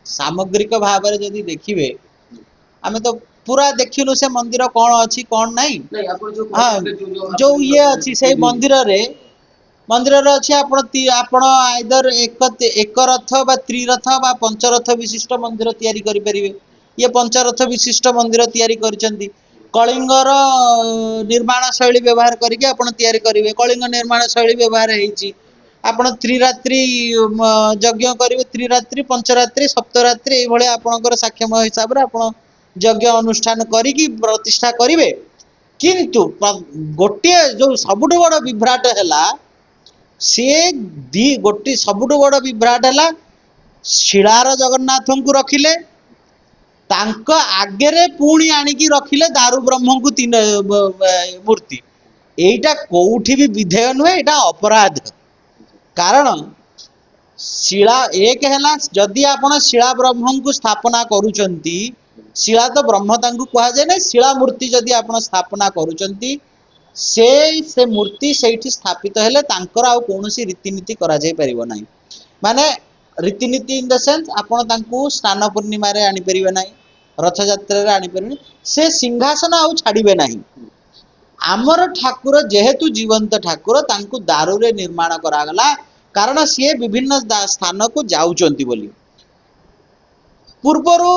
सामग्रिक भाव में जदि देखिए आम तो पूरा देखिलु से मंदिर कौन अच्छी कौन नहीं हाँ जो ये अच्छी से मंदिर रे मंदिर अच्छी आपण आइदर एक रथ बा त्रिरथ बा पंचरथ विशिष्ट मंदिर तैयारी करि परिबे। ये पंचरथ विशिष्ट मंदिर तैयारी करिसेंती कलिंगर निर्माण शैली व्यवहार करके आपण तैयारी करिवे। कलिंग निर्माण शैली व्यवहार हेची आपण त्रिरात्रि यज्ञ करिवे त्रिरात्रि पंचरात्रि सप्तरात्रि एई भले आपणकर साक्षम हिसाब रे आपण यज्ञ अनुष्ठान करिकी प्रतिष्ठा करिवे। किंतु गोटे जो सबुठ बड़ विभ्राट हैला सी दी गोटे सबुठ बड़ विभ्राट है शिलार जगन्नाथ को रखिले तांको आगे पुणी आणिकी रखिले दारु ब्रह्म को तीन मूर्ति एटा कोठी भी विधेय नुहे एटा अपराध। कारण शिला एक है जदि आपण शिला ब्रह्म को स्थापना करुचंती शिला तो ब्रह्म तांको कहा जाए ना शिला मूर्ति जदि आपण स्थापना करुचंती से मूर्ति से स्थापित हेले तांकर आउ कोनोसी रीतिनीति करा जाय परिबो नाही। माने रीतिनीति इन द सेंस आपण तांको स्नान पूर्णिमा रे आनी परिबे नाही रथ यात्रा रे आनी परिबे से सिंहासन आउ छाड़िबे नाही। आमर ठाकुर जेहेतु जीवंत ठाकुर तांको दारु रे निर्माण करागला कारण सी विभिन्न स्थान को जाउचंती बोली। पूर्वरु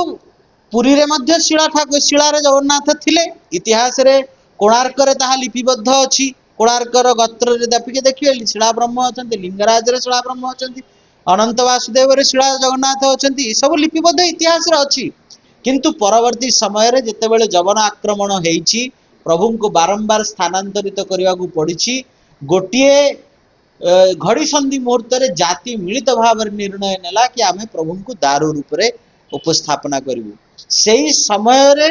पुरी रे मध्य शिला ठाकुर शिला रे जगन्नाथ थिले इतिहास रे कोणार्क रे ताहा लिपिबद्ध अछि। कोणार्कर गोत्र रे दापिके देखिए शिला ब्रह्म अछंती लिंगराज रे शिला ब्रह्म अछंती अनंत वासुदेव रे शिला जगन्नाथ अछंती सब लिपिबद्ध इतिहास रे अछि। किंतु परवर्ती समय रे जेतेबेले जवन आक्रमण हेइछि प्रभु को बारंबार स्थानांतरित करने को पड़ी गोटे घड़ी संधि मुहूर्त रे जाति मिलित भाव निर्णय नेला कि आमे प्रभु को दारू रूप रे उपस्थापना करिवु। सेही समय रे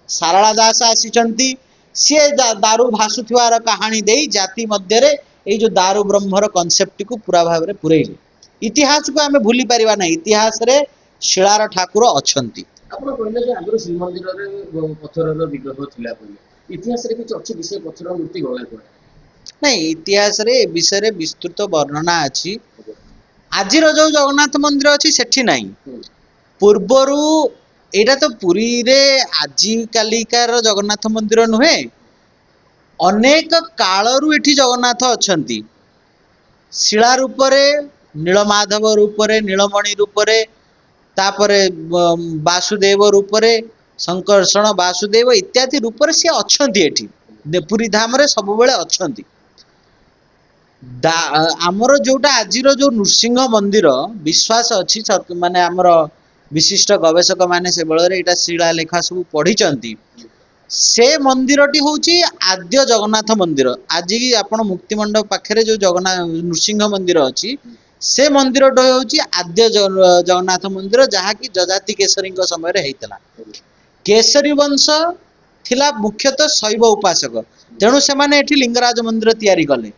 सारला दास आसीचंती सी दारू भासुथिवार कहानी दे जाति मध्य रे ए जो दारू ब्रह्मर कॉन्सेप्ट को पूरा भाव रे पुरैले। इतिहास को आमे भूली परिबा नै इतिहास रे शिलार ठाकुर अछंती। आपण कहले जे आगरो श्री मंदिर रे पत्थरर विग्रह थिला पहिले इतिहास रे किछ अछि विषय पत्थर मूर्ति गला को नहीं इतिहास रे विषय रे विस्तृत वर्णना अछि। आज रो जो जगन्नाथ मंदिर अछि सेठी नहीं पूर्वरु एटा तो पुरी रे आजि कालिकार जगन्नाथ मंदिर नुहे अनेक कालरू एठी जगन्नाथ अछंती शिला रूप रे नीलमाधव रूप रे नीलमणि रूप रे तापरे वासुदेव रूप रे संकर्षण वासुदेव इत्यादि रूप रे से अछंती एठी पुरी धाम रे सब बेले अछंती। आमर जोटा आजिर जो नृसिंह मंदिर विश्वास अच्छी माने आमर विशिष्ट गवेषक माने से बेले एटा शिलालेखा सब पढ़ी से मंदिरटी होची आद्य जगन्नाथ मंदिर। आज आपण मुक्तिमंडप पाखे जो जगन्नाथ नृसिंह मंदिर अच्छी से मंदिर होची आद्य जगन्नाथ मंदिर जहाँ की जजाति केसरी समय रे हेतला। केसरी वंश थिला मुख्यतः शैव उपासक तेणु से माने एठी लिंगराज मंदिर तैयारी कले।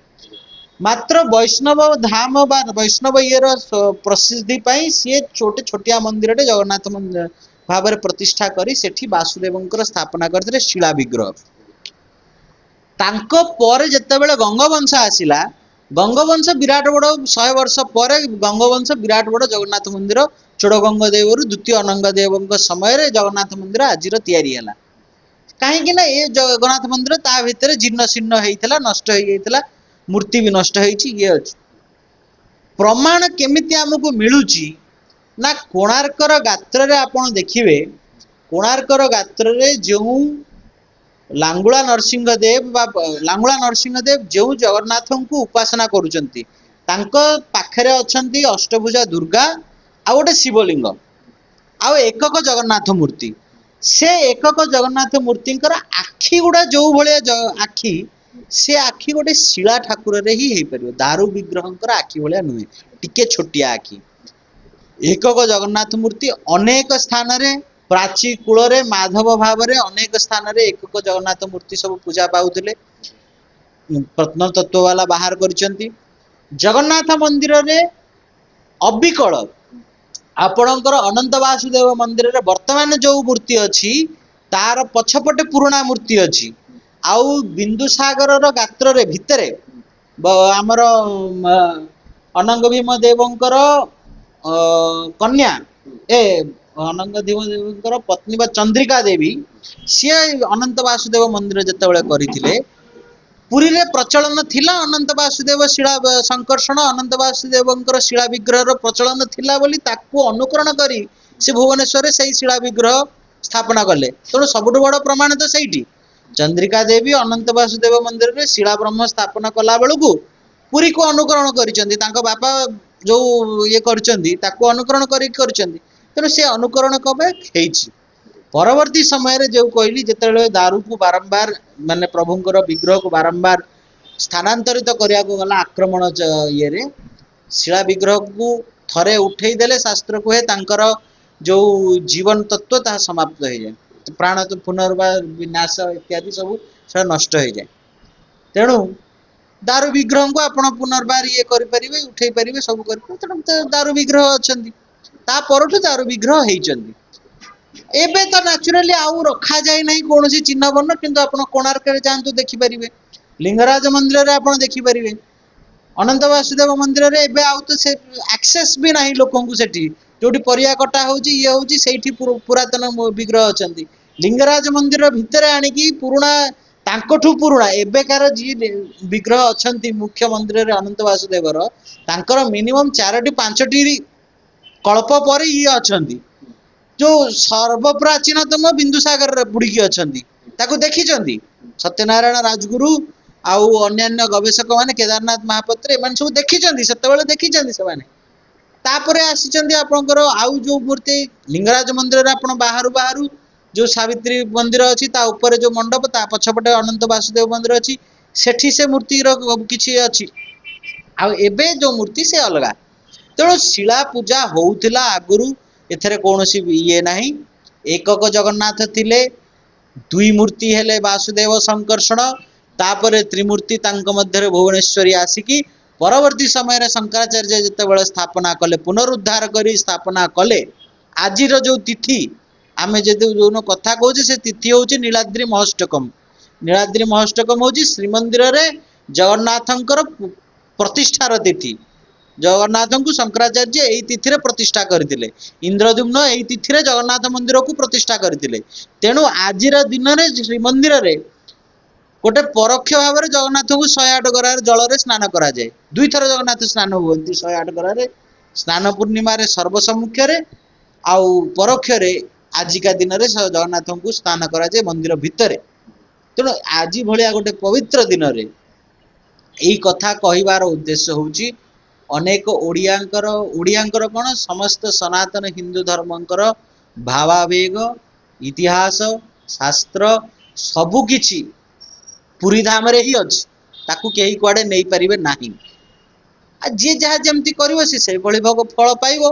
मात्र वैष्णव धाम बा वैष्णव ये प्रसिद्धि पाई सी छोटे छोटिया मंदिर जगन्नाथ मंदिर भाव में प्रतिष्ठा करी सेठी वासुदेवंकर स्थापना करते शिला विग्रह। तांको पर जेतेबेले गंगवंश आसिला गंगवंश विराट बड़ 100 वर्ष पर गंगवंश विराट बड़ जगन्नाथ मंदिर चोड़गंग देवरु द्वितीय अनंग देव समय रे जगन्नाथ मंदिर आजिर तैयारी हैला। कहीं ना ये जगन्नाथ मंदिर ता भितर जीर्ण शीर्ण होइतला नष्ट हो जाइतला मूर्ति भी नष्ट होइछि। ये अछि प्रमाण केमिति हमको मिलुची ना कोणार्कर गात्र रे आपण देखिबे कोणार्कर गात्र रे जो लांगुला नरसिंहदेव बा लांगुला नरसिंहदेव जो जगन्नाथ को उपासना करुचंती तांको पाखरे अछंती अष्टभुजा दुर्गा आ गोटे शिवलिंग आ एकक जगन्नाथ मूर्ति से एकक जगन्नाथ मूर्ति आखि गुड़ा जो भाया आखि से आखि गोटे शिला ठाकुर रे ही पार दारू विग्रह आखि भाया नुहे टिके छोटिया आखि। एकक जगन्नाथ मूर्ति अनेक स्थान रे प्राची कूल रे माधव भाव रे अनेक स्थान रे एकक जगन्नाथ मूर्ति सब पूजा पाउथिले प्रत्नतत्व वाला बाहर करिसंती। जगन्नाथ मंदिर रे अबिकल आपणकर अनंत वासुदेव मंदिर रे वर्तमान जो मूर्ति अच्छी तार पछपटे पुराना मूर्ति अच्छी आउ बिंदुसागर गात्र रे भितरे आमर अनंग भीम देवंकर कन्या ଏ ଅନଙ୍ଗ ଦେବୀଙ୍କର ପତ୍ନୀ ବା ଚନ୍ଦ୍ରିକା ଦେବୀ ସିଏ ଅନନ୍ତ ବାସୁଦେବ ମନ୍ଦିର ଯେତେବେଳେ କରିଥିଲେ ପୁରୀରେ ପ୍ରଚଳନ ଥିଲା ଅନନ୍ତ ବାସୁଦେବ ଶିଳା ସଂକର୍ଷଣ ଅନନ୍ତ ବାସୁଦେବଙ୍କର ଶିଳା ବିଗ୍ରହର ପ୍ରଚଳନ ଥିଲା ବୋଲି ତାକୁ ଅନୁକରଣ କରି ସେ ଭୁବନେଶ୍ୱରରେ ସେଇ ଶିଳା ବିଗ୍ରହ ସ୍ଥାପନା କଲେ। ତେଣୁ ସବୁଠୁ ବଡ଼ ପ୍ରମାଣ ତ ସେଇଠି। ଚନ୍ଦ୍ରିକା ଦେବୀ ଅନନ୍ତ ବାସୁଦେବ ମନ୍ଦିରରେ ଶିଳା ବ୍ରହ୍ମ ସ୍ଥାପନ କଲା ବେଳକୁ ପୁରୀକୁ ଅନୁକରଣ କରିଛନ୍ତି। ତାଙ୍କ ବାପା ଯୋଉ ଇଏ କରିଛନ୍ତି ତାକୁ ଅନୁକରଣ କରିକି କରିଛନ୍ତି। ତେଣୁ ସେ ଅନୁକରଣ କବେ ହେଇଛି। ପରବର୍ତ୍ତୀ ସମୟରେ ଯୋଉ କହିଲି ଯେତେବେଳେ ଦାରୁକୁ ବାରମ୍ବାର ମାନେ ପ୍ରଭୁଙ୍କର ବିଗ୍ରହକୁ ବାରମ୍ବାର ସ୍ଥାନାନ୍ତରିତ କରିବାକୁ ଗଲା ଆକ୍ରମଣ ଇଏରେ ଶିଳା ବିଗ୍ରହକୁ ଥରେ ଉଠେଇ ଦେଲେ ଶାସ୍ତ୍ର କୁହେ ତାଙ୍କର ଯୋଉ ଜୀବନ ତତ୍ତ୍ୱ ତାହା ସମାପ୍ତ ହେଇଯାଏ। ପ୍ରାଣ ପୁନର୍ବାର ବିନାଶ ଇତ୍ୟାଦି ସବୁ ସେଟା ନଷ୍ଟ ହେଇଯାଏ। ତେଣୁ ଦାରୁ ବିଗ୍ରହଙ୍କୁ ଆପଣ ପୁନର୍ବାର ଇଏ କରିପାରିବେ ଉଠେଇ ପାରିବେ ସବୁ କରିପାରିବେ। ତେଣୁ ଦାରୁ ବିଗ୍ରହ ଅଛନ୍ତି। ତା ପରଠୁ ଦାରୁ ବିଗ୍ରହ ହେଇଛନ୍ତି। ଏବେ ତ ନ୍ୟାଚୁରାଲି ଆଉ ରଖାଯାଇ ନାହିଁ କୌଣସି ଚିହ୍ନ ବର୍ଣ୍ଣ, କିନ୍ତୁ ଆପଣ କୋଣାର୍କରେ ଯାଆନ୍ତୁ ଦେଖିପାରିବେ। ଲିଙ୍ଗରାଜ ମନ୍ଦିରରେ ଆପଣ ଦେଖିପାରିବେ। ଅନନ୍ତ ବାସୁଦେବ ମନ୍ଦିରରେ ଏବେ ଆଉ ତ ସେ ଆକ୍ସେସ୍ ବି ନାହିଁ ଲୋକଙ୍କୁ ସେଠି। ଯୋଉଠି ପରିବା କଟା ହଉଛି ଇଏ ହଉଛି ସେଇଠି ପୁରାତନ ବିଗ୍ରହ ଅଛନ୍ତି। ଲିଙ୍ଗରାଜ ମନ୍ଦିର ଭିତରେ ଆଣିକି ପୁରୁଣା ତାଙ୍କଠୁ ପୁରୁଣା ଏବେକାର ଯିଏ ବିଗ୍ରହ ଅଛନ୍ତି ମୁଖ୍ୟ ମନ୍ଦିରରେ ଅନନ୍ତ ବାସୁଦେବର ତାଙ୍କର ମିନିମମ୍ 4ଟି 5ଟି କଳ୍ପ ପରେ ଇଏ ଅଛନ୍ତି। ଯୋଉ ସର୍ବପ୍ରାଚୀନତମ ବିନ୍ଦୁସାଗରରେ ବୁଡିକି ଅଛନ୍ତି ତାକୁ ଦେଖିଛନ୍ତି। ସତ୍ୟନାରାୟଣ ରାଜଗୁରୁ ଆଉ ଅନ୍ୟାନ୍ୟ ଗବେଷକ ମାନେ କେଦାରନାଥ ମହାପାତ୍ର ଏମାନେ ସବୁ ଦେଖିଛନ୍ତି। ସେତେବେଳେ ଦେଖିଛନ୍ତି ସେମାନେ। ତାପରେ ଆସିଛନ୍ତି ଆପଣଙ୍କର ଆଉ ଯୋଉ ମୂର୍ତ୍ତି ଲିଙ୍ଗରାଜ ମନ୍ଦିରରେ ଆପଣ ବାହାରୁ ବାହାରୁ ଯୋଉ ସାବିତ୍ରୀ ମନ୍ଦିର ଅଛି ତା ଉପରେ ଯୋଉ ମଣ୍ଡପ ତା ପଛପଟେ ଅନନ୍ତ ବାସୁଦେବ ମନ୍ଦିର ଅଛି ସେଠି ସେ ମୂର୍ତ୍ତିର କିଛି ଅଛି। ଆଉ ଏବେ ଯୋଉ ମୂର୍ତ୍ତି ସେ ଅଲଗା। ତେଣୁ ଶିଳା ପୂଜା ହଉଥିଲା ଆଗରୁ। ଏଥିରେ କୌଣସି ଇଏ ନାହିଁ। ଏକକ ଜଗନ୍ନାଥ ଥିଲେ। ଦୁଇ ମୂର୍ତ୍ତି ହେଲେ ବାସୁଦେବ ସଂକର୍ଷଣ। ତାପରେ ତ୍ରିମୂର୍ତ୍ତି ତାଙ୍କ ମଧ୍ୟରେ ଭୁବନେଶ୍ୱରୀ ଆସିକି ପରବର୍ତ୍ତୀ ସମୟରେ ଶଙ୍କରାଚାର୍ଯ୍ୟ ଯେତେବେଳେ ସ୍ଥାପନା କଲେ ପୁନରୁଦ୍ଧାର କରି ସ୍ଥାପନା କଲେ ଆଜିର ଯୋଉ ତିଥି ଆମେ ଯଦି ଯୋଉ କଥା କହୁଛେ ସେ ତିଥି ହଉଛି ନୀଳାଦ୍ରି ମହୋଷ୍ଟକମ୍। ନୀଳାଦ୍ରି ମହୋଷ୍ଟକମ୍ ହଉଛି ଶ୍ରୀମନ୍ଦିରରେ ଜଗନ୍ନାଥଙ୍କର ପ୍ରତିଷ୍ଠାର ତିଥି। ଜଗନ୍ନାଥଙ୍କୁ ଶଙ୍କରାଚାର୍ଯ୍ୟ ଏଇ ତିଥିରେ ପ୍ରତିଷ୍ଠା କରିଥିଲେ। ଇନ୍ଦ୍ରଦ୍ୟୁମ୍ନ ଏଇ ତିଥିରେ ଜଗନ୍ନାଥ ମନ୍ଦିରକୁ ପ୍ରତିଷ୍ଠା କରିଥିଲେ। ତେଣୁ ଆଜିର ଦିନରେ ଶ୍ରୀମନ୍ଦିରରେ ଗୋଟେ ପରୋକ୍ଷ ଭାବରେ ଜଗନ୍ନାଥଙ୍କୁ 108 ଗରାରେ ଜଳରେ ସ୍ନାନ କରାଯାଏ। ଦୁଇଥର ଜଗନ୍ନାଥ ସ୍ନାନ ହୁଅନ୍ତି 108 ଗରାରେ। ସ୍ନାନ ପୂର୍ଣ୍ଣିମାରେ ସର୍ବସମ୍ମୁଖରେ ଆଉ ପରୋକ୍ଷରେ ଆଜିକା ଦିନରେ ଜଗନ୍ନାଥଙ୍କୁ ସ୍ନାନ କରାଯାଏ ମନ୍ଦିର ଭିତରେ। ତେଣୁ ଆଜି ଭଳିଆ ଗୋଟେ ପବିତ୍ର ଦିନରେ ଏଇ କଥା କହିବାର ଉଦ୍ଦେଶ୍ୟ ହଉଛି ଅନେକ ଓଡ଼ିଆଙ୍କର କଣ ସମସ୍ତ ସନାତନ ହିନ୍ଦୁ ଧର୍ମଙ୍କର ଭାବାବେଗ ଇତିହାସ ଶାସ୍ତ୍ର ସବୁ କିଛି ପୁରୀ ଧାମରେ ହିଁ ଅଛି। ତାକୁ କେହି କୁଆଡେ ନେଇପାରିବେ ନାହିଁ। ଆଉ ଯିଏ ଯାହା ଯେମିତି କରିବ ସେ ସେଇଭଳି ଫଳ ପାଇବ।